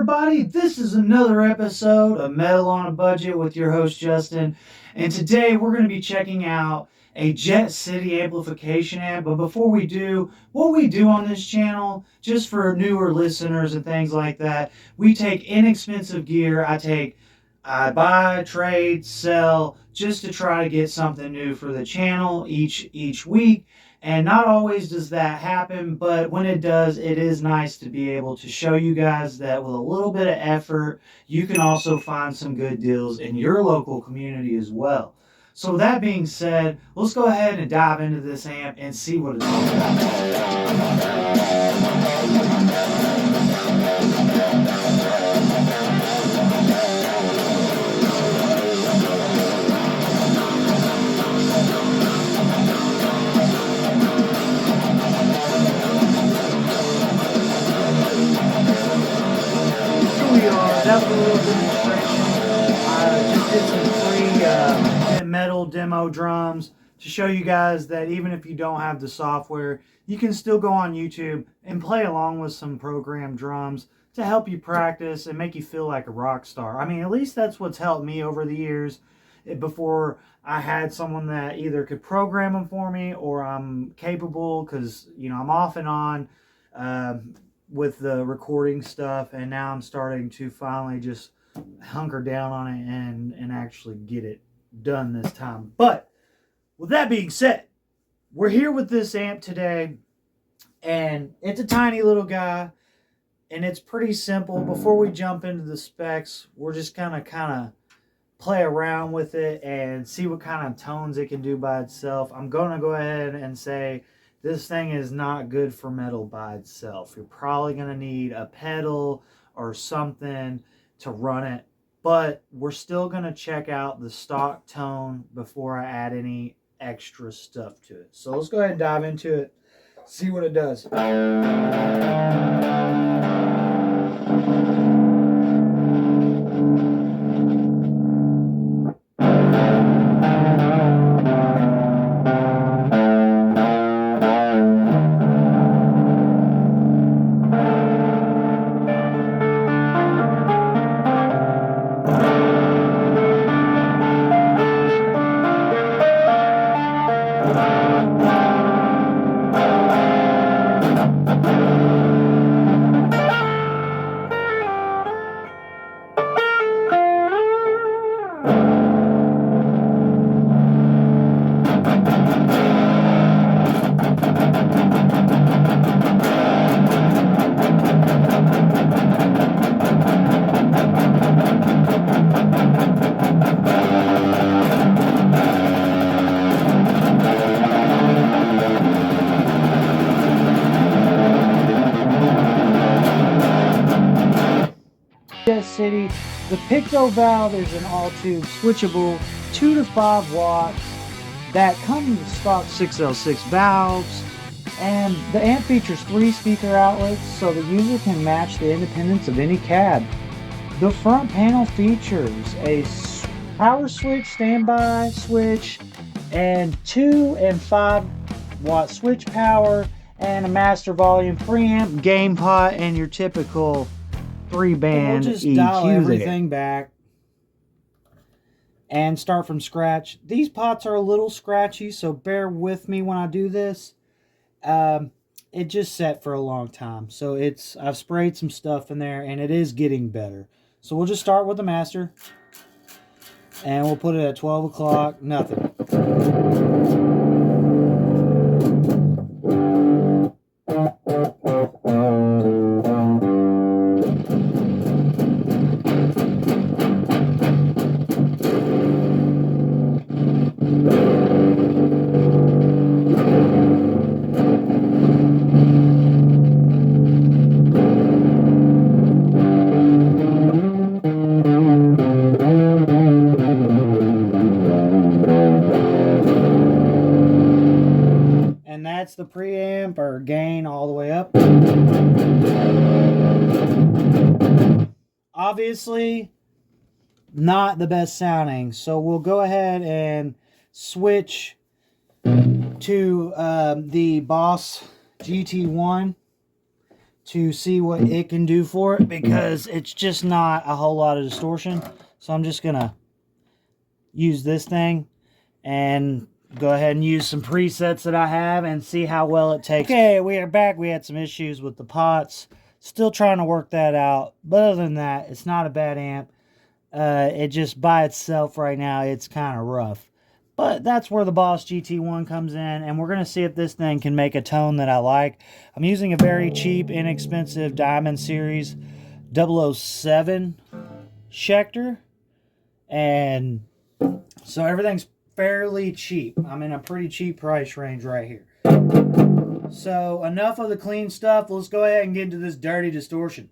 everybody, this is another episode of Metal on a Budget with your host Justin, and today we're going to be checking out a JetCity amplification amp. But before we do, what we do on this channel, just for newer listeners and things like that, we take inexpensive gear. I buy, trade, sell, just to try to get something new for the channel each week. And not always does that happen, but when it does, it is nice to be able to show you guys that with a little bit of effort, you can also find some good deals in your local community as well. So with that being said, let's go ahead and dive into this amp and see what it's all about. That was a little demonstration. I just did some free metal demo drums to show you guys that even if you don't have the software, you can still go on YouTube and play along with some programmed drums to help you practice and make you feel like a rock star. I mean, at least that's what's helped me over the years. Before I had someone that either could program them for me or I'm capable, because, you know, I'm off and on with the recording stuff, and now I'm starting to finally just hunker down on it and actually get it done this time. But with that being said, we're here with this amp today, and it's a tiny little guy, and it's pretty simple. Before we jump into the specs, we're just kind of play around with it and see what kind of tones it can do by itself. I'm going to go ahead and say this thing is not good for metal by itself. You're probably going to need a pedal or something to run it, but we're still going to check out the stock tone before I add any extra stuff to it. So let's go ahead and dive into it, see what it does. JetCity the PicoValve is an all-tube switchable 2 to 5 watts that comes with stock 6L6 valves, and the amp features 3 speaker outlets so the user can match the independence of any cab. The front panel features a power switch, standby switch, and 2 and 5 watt switch power, and a master volume preamp, game pot, and your typical 3-band EQ. We'll just dial everything back and start from scratch. These pots are a little scratchy, so bear with me when I do this. It just set for a long time, so I've sprayed some stuff in there, and it is getting better. So we'll just start with the master, and we'll put it at 12 o'clock, nothing. And that's the preamp or gain all the way up. Obviously, not the best sounding, so we'll go ahead and switch to the Boss GT1 to see what it can do for it, because it's just not a whole lot of distortion. So I'm just gonna use this thing and go ahead and use some presets that I have and see how well it takes. Okay, we are back. We had some issues with the pots. Still trying to work that out. But other than that, it's not a bad amp. It just by itself right now, it's kind of rough. But that's where the Boss GT1 comes in, and we're going to see if this thing can make a tone that I like. I'm using a very cheap, inexpensive Diamond Series 007 Schecter, and so everything's fairly cheap. I'm in a pretty cheap price range right here. So enough of the clean stuff. Let's go ahead and get into this dirty distortion.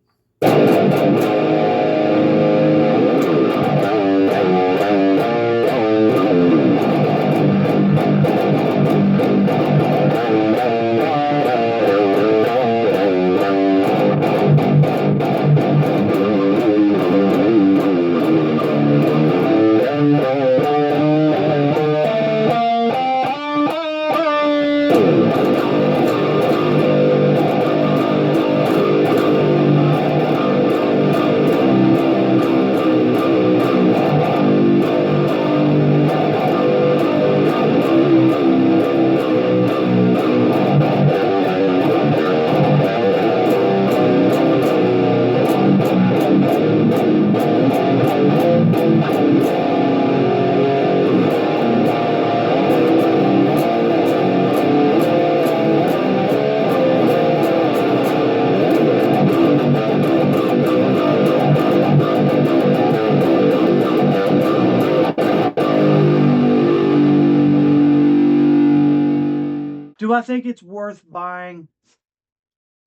Do I think it's worth buying?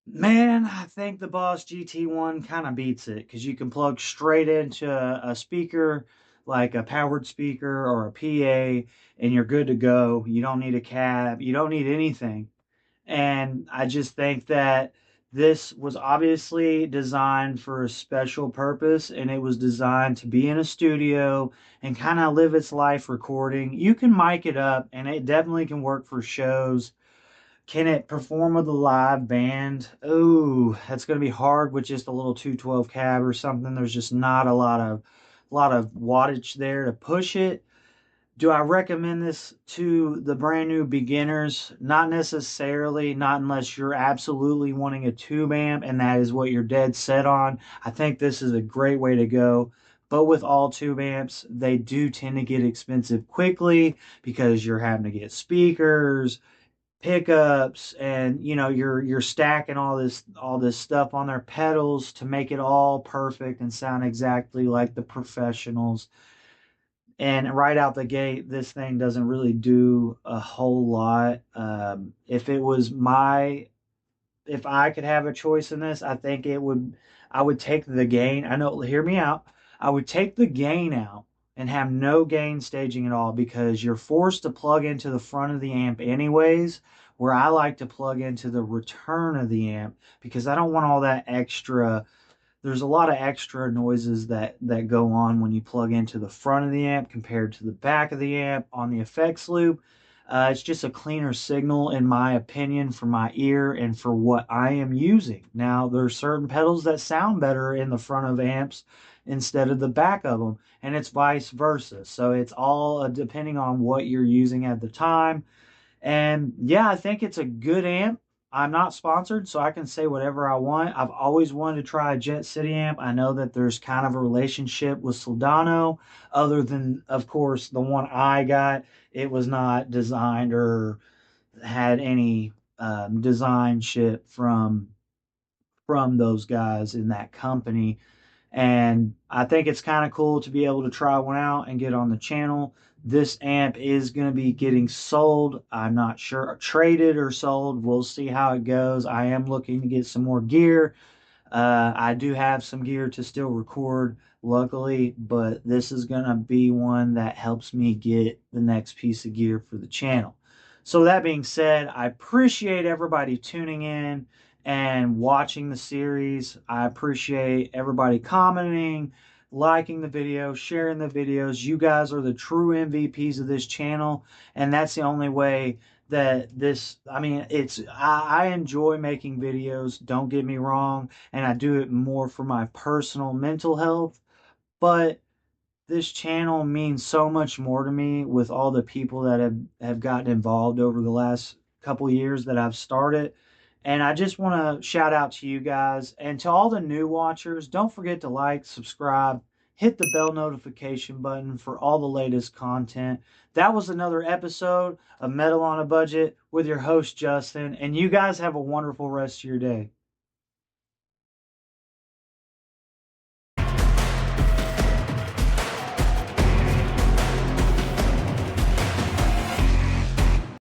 Man, I think the Boss GT1 kind of beats it, because you can plug straight into a speaker, like a powered speaker or a PA, and you're good to go. You don't need a cab. You don't need anything. And I just think that this was obviously designed for a special purpose, and it was designed to be in a studio and kind of live its life recording. You can mic it up, and it definitely can work for shows. Can it perform with a live band? Oh, that's going to be hard with just a little 212 cab or something. There's just not a lot of wattage there to push it. Do I recommend this to the brand new beginners? Not necessarily, not unless you're absolutely wanting a tube amp and that is what you're dead set on. I think this is a great way to go. But with all tube amps, they do tend to get expensive quickly, because you're having to get speakers, pickups, and you're stacking all this stuff on their pedals to make it all perfect and sound exactly like the professionals. And right out the gate, this thing doesn't really do a whole lot. If I could have a choice in this, I would take the gain. I know, hear me out. I would take the gain out and have no gain staging at all, because you're forced to plug into the front of the amp anyways, where I like to plug into the return of the amp, because I don't want all that extra. There's a lot of extra noises that go on when you plug into the front of the amp compared to the back of the amp on the effects loop. It's just a cleaner signal, in my opinion, for my ear and for what I am using. Now, there's certain pedals that sound better in the front of amps instead of the back of them, and it's vice versa. So it's all depending on what you're using at the time. And yeah, I think it's a good amp. I'm not sponsored, so I can say whatever I want. I've always wanted to try a JetCity amp. I know that there's kind of a relationship with Soldano, other than, of course, the one I got. It was not designed or had any design shit from those guys in that company. And I think it's kind of cool to be able to try one out and get on the channel. This amp is going to be getting sold. I'm not sure, traded or sold. We'll see how it goes. I am looking to get some more gear. I do have some gear to still record, luckily, but this is going to be one that helps me get the next piece of gear for the channel. So that being said, I appreciate everybody tuning in and watching the series. I appreciate everybody commenting, liking the video, sharing the videos. You guys are the true MVPs of this channel, and that's the only way that this, I mean, I enjoy making videos, don't get me wrong, and I do it more for my personal mental health, but this channel means so much more to me with all the people that have gotten involved over the last couple years that I've started. And I just want to shout out to you guys and to all the new watchers. Don't forget to like, subscribe, hit the bell notification button for all the latest content. That was another episode of Metal on a Budget with your host, Justin. And you guys have a wonderful rest of your day.